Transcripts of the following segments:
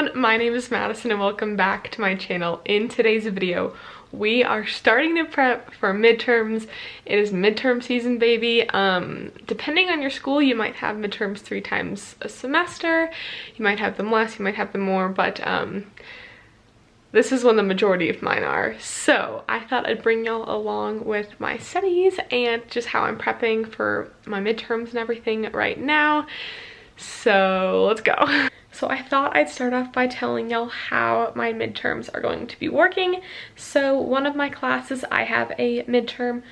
everyone, my name is Madison and welcome back to my channel. In today's video, we are starting to prep for midterms. It is midterm season, baby. Depending on your school, you might have midterms 3 times a semester. You might have them less, you might have them more, but this is when the majority of mine are. So I thought I'd bring y'all along with my studies and just how I'm prepping for my midterms and everything right now. So let's go. So I thought I'd start off by telling y'all how my midterms are going to be working. So one of my classes, I have a midterm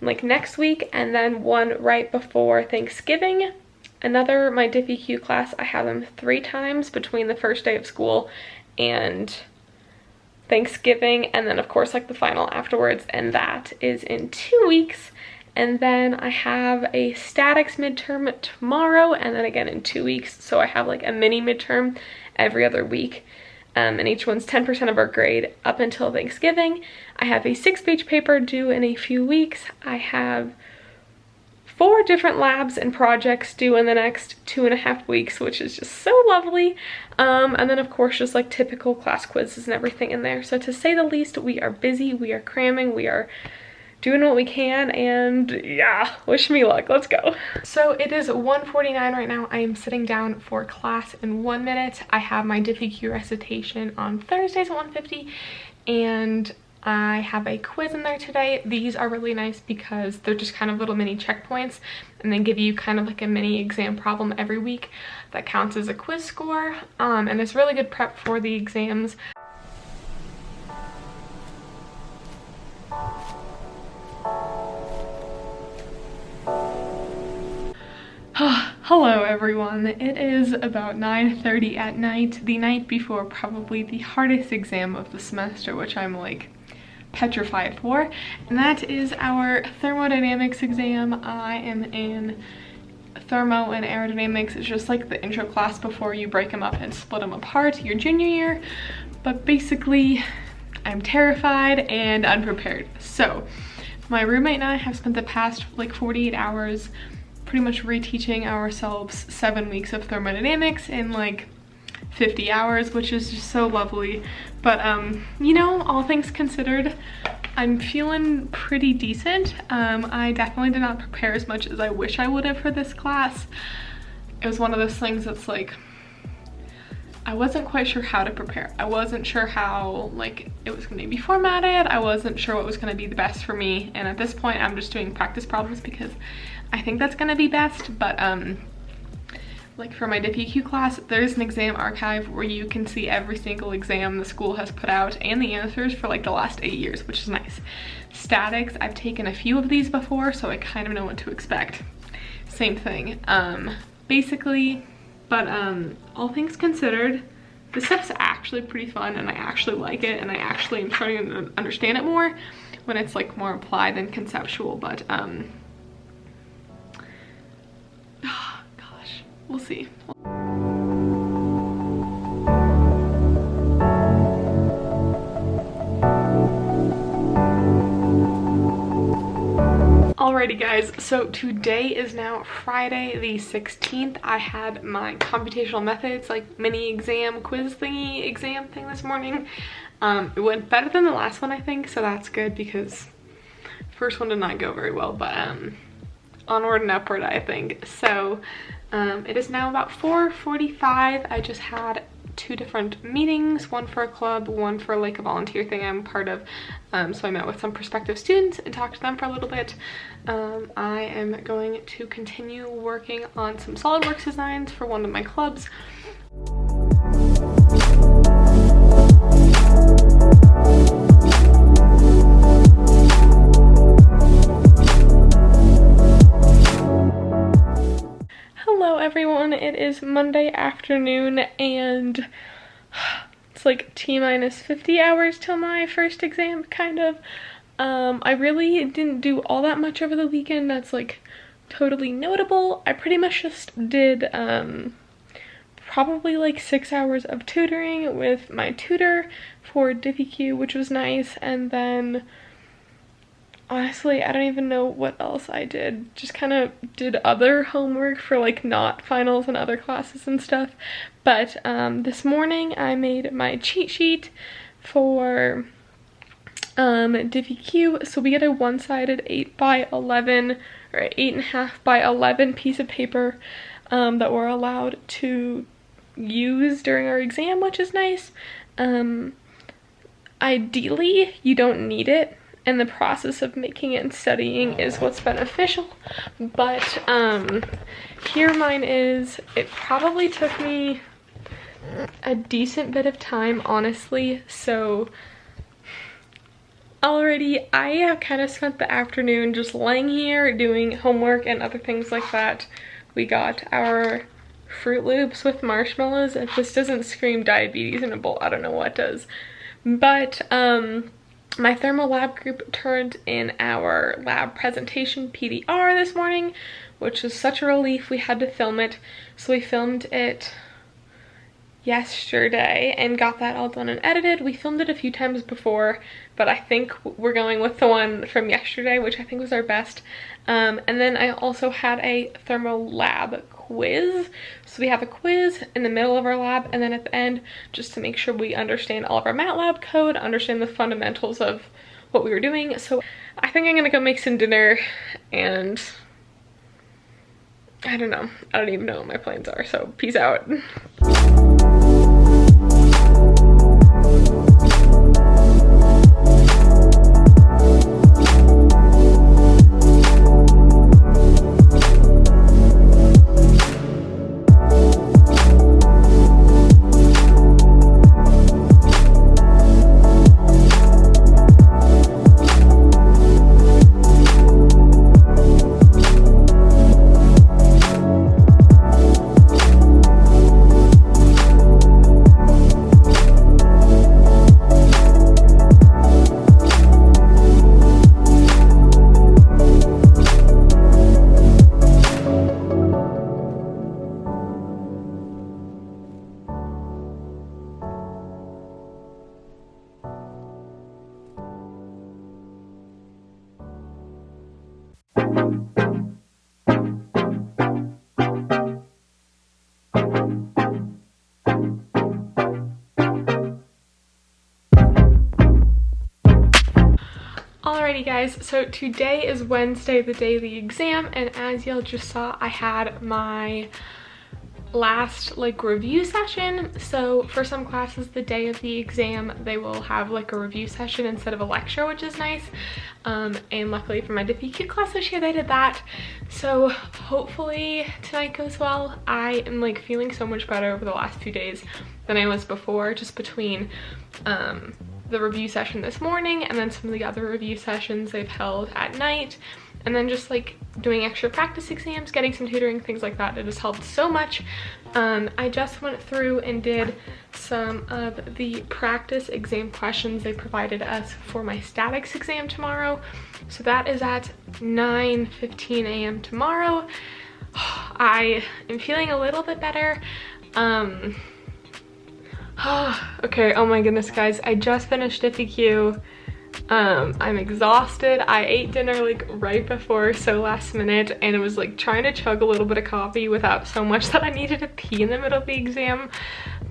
like next week and then one right before Thanksgiving. Another, my DiffEQ class, I have them 3 times between the first day of school and Thanksgiving, and then of course like the final afterwards, and that is in 2 weeks. And then I have a statics midterm tomorrow and then again in 2 weeks. So I have like a mini midterm every other week. And each one's 10% of our grade up until Thanksgiving. I have a 6-page paper due in a few weeks. I have 4 different labs and projects due in the next 2.5 weeks, which is just so lovely. And then of course just like typical class quizzes and everything in there. So to say the least, we are busy, we are cramming, we are doing what we can, and yeah, wish me luck. Let's go. So it is 1:49 right now. I am sitting down for class in 1 minute. I have my DiffEQ recitation on Thursdays at 1:50, and I have a quiz in there today. These are really nice because they're just kind of little mini checkpoints and then give you kind of like a mini exam problem every week that counts as a quiz score, and it's really good prep for the exams. Hello everyone, it is about 9:30 at night, the night before probably the hardest exam of the semester, which I'm like petrified for, and that is our thermodynamics exam. I am in thermo and aerodynamics. It's just like the intro class before you break them up and split them apart your junior year, but basically I'm terrified and unprepared. So my roommate and I have spent the past like 48 hours pretty much reteaching ourselves 7 weeks of thermodynamics in like 50 hours, which is just so lovely. But you know, all things considered, I'm feeling pretty decent. I definitely did not prepare as much as I wish I would have for this class. It was one of those things that's like, I wasn't quite sure how to prepare. I wasn't sure how like it was going to be formatted. I wasn't sure what was going to be the best for me, and at this point I'm just doing practice problems because I think that's going to be best. But like for my DiffEQ class, there's an exam archive where you can see every single exam the school has put out and the answers for like the last 8 years, which is nice. Statics, I've taken a few of these before, so I kind of know what to expect. Same thing, basically. But all things considered, this stuff's actually pretty fun and I actually like it, and I actually am starting to understand it more when it's like more applied than conceptual. But oh gosh, we'll see. Alrighty guys, so today is now Friday the 16th. I had my computational methods like mini exam quiz thingy exam thing this morning. It went better than the last one, I think, so that's good because first one did not go very well, but onward and upward, I think. So it is now about 4:45. I just had 2 different meetings, one for a club, one for like a volunteer thing I'm part of. So I met with some prospective students and talked to them for a little bit. I am going to continue working on some SolidWorks designs for one of my clubs. Hello everyone, it is Monday afternoon and it's like T-minus 50 hours till my first exam, kind of. I really didn't do all that much over the weekend that's like totally notable. I pretty much just did probably like 6 hours of tutoring with my tutor for DiffEQ, which was nice, and then honestly, I don't even know what else I did. Just kind of did other homework for like not finals and other classes and stuff. But this morning I made my cheat sheet for DiffyQ. So we get a one-sided 8x11 or 8.5 by 11 piece of paper that we're allowed to use during our exam, which is nice. Ideally, you don't need it, and the process of making it and studying is what's beneficial. But here mine is. It probably took me a decent bit of time, honestly. So already I have kind of spent the afternoon just laying here doing homework and other things like that. We got our Fruit Loops with marshmallows. If this doesn't scream diabetes in a bowl, I don't know what does. But my thermal lab group turned in our lab presentation PDR this morning, which was such a relief. We had to film it, so we filmed it yesterday and got that all done and edited. We filmed it a few times before, but I think we're going with the one from yesterday, which I think was our best. And then I also had a thermal lab quiz. So we have a quiz in the middle of our lab, and then at the end, just to make sure we understand all of our MATLAB code, understand the fundamentals of what we were doing. So I think I'm gonna go make some dinner, and I don't know. I don't even know what my plans are, so peace out. Alrighty guys, so today is Wednesday, the day of the exam, and as y'all just saw, I had my last like review session. So for some classes, the day of the exam, they will have like a review session instead of a lecture, which is nice. And luckily for my DiffyQ class this year, they did that. So hopefully tonight goes well. I am like feeling so much better over the last few days than I was before, just between the review session this morning and then some of the other review sessions they've held at night, and then just like doing extra practice exams, getting some tutoring, things like that. It has helped so much. I just went through and did some of the practice exam questions they provided us for my statics exam tomorrow. So that is at 9:15 a.m. tomorrow. I am feeling a little bit better. Okay, oh my goodness guys, I just finished DiffyQ. I'm exhausted. I ate dinner like right before, so last minute, and it was like trying to chug a little bit of coffee without so much that I needed to pee in the middle of the exam.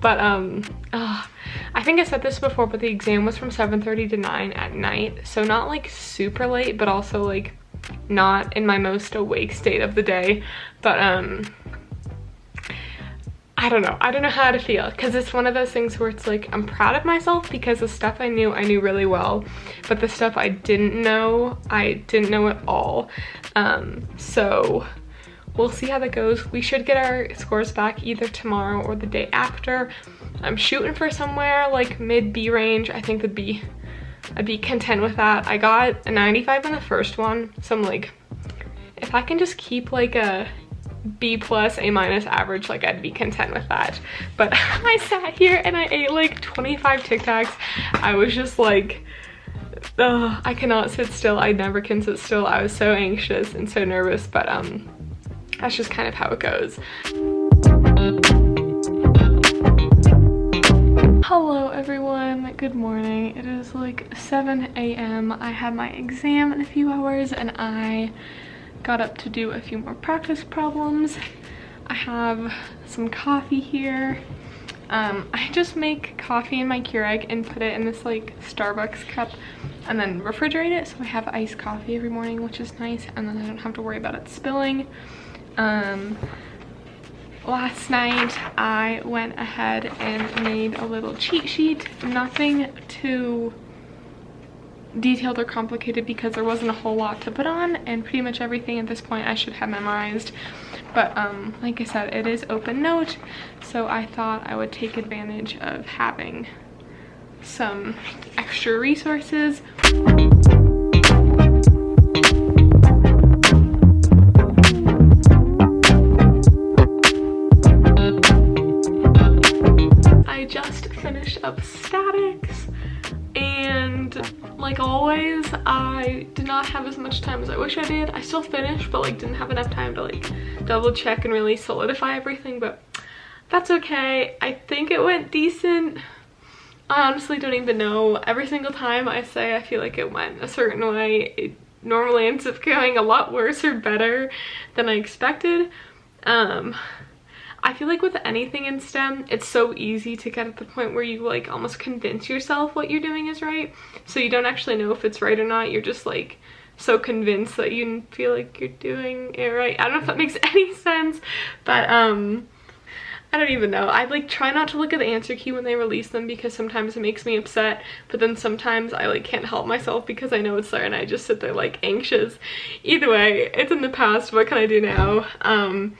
But I think I said this before, but the exam was from 7:30 to 9 at night, so not like super late, but also like not in my most awake state of the day. But I don't know how to feel, because it's one of those things where it's like I'm proud of myself because the stuff I knew really well, but the stuff I didn't know at all. So we'll see how that goes. We should get our scores back either tomorrow or the day after. I'm shooting for somewhere like mid B range. I think I'd be content with that. I got a 95 in the first one, so I'm like, if I can just keep like a B+, A- average, like I'd be content with that. But I sat here and I ate like 25 Tic Tacs. I was just like, ugh, I cannot sit still. I never can sit still. I was so anxious and so nervous, but that's just kind of how it goes. Hello everyone, good morning. It is like 7 a.m. I have my exam in a few hours and I got up to do a few more practice problems. I have some coffee here. I just make coffee in my Keurig and put it in this like Starbucks cup and then refrigerate it, so I have iced coffee every morning, which is nice, and then I don't have to worry about it spilling. Last night I went ahead and made a little cheat sheet. Nothing too detailed or complicated because there wasn't a whole lot to put on, and pretty much everything at this point I should have memorized. But like I said, it is open note, so I thought I would take advantage of having some extra resources. I just finished up statics, and like always, I did not have as much time as I wish I did. I still finished, but like didn't have enough time to like double check and really solidify everything, but that's okay. I think it went decent. I honestly don't even know. Every single time I say I feel like it went a certain way, it normally ends up going a lot worse or better than I expected. I feel like with anything in STEM, it's so easy to get at the point where you like almost convince yourself what you're doing is right. So you don't actually know if it's right or not. You're just like so convinced that you feel like you're doing it right. I don't know if that makes any sense, but I don't even know. I like try not to look at the answer key when they release them because sometimes it makes me upset, but then sometimes I like can't help myself because I know it's there and I just sit there like anxious. Either way, it's in the past. What can I do now?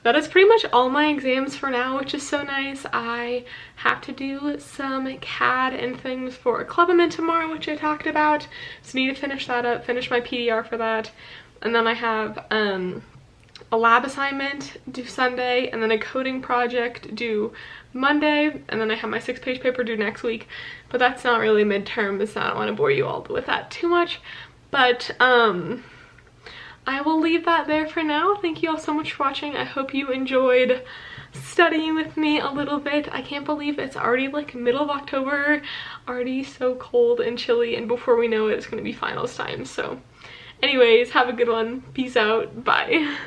That is pretty much all my exams for now, which is so nice. I have to do some CAD and things for a club I'm in tomorrow, which I talked about. So I need to finish that up, finish my PDR for that. And then I have a lab assignment due Sunday, and then a coding project due Monday, and then I have my 6-page paper due next week. But that's not really midterm, so I don't want to bore you all with that too much. But I will leave that there for now. Thank you all so much for watching. I hope you enjoyed studying with me a little bit. I can't believe it's already like middle of October, already so cold and chilly, and before we know it, it's going to be finals time. So anyways, have a good one. Peace out. Bye.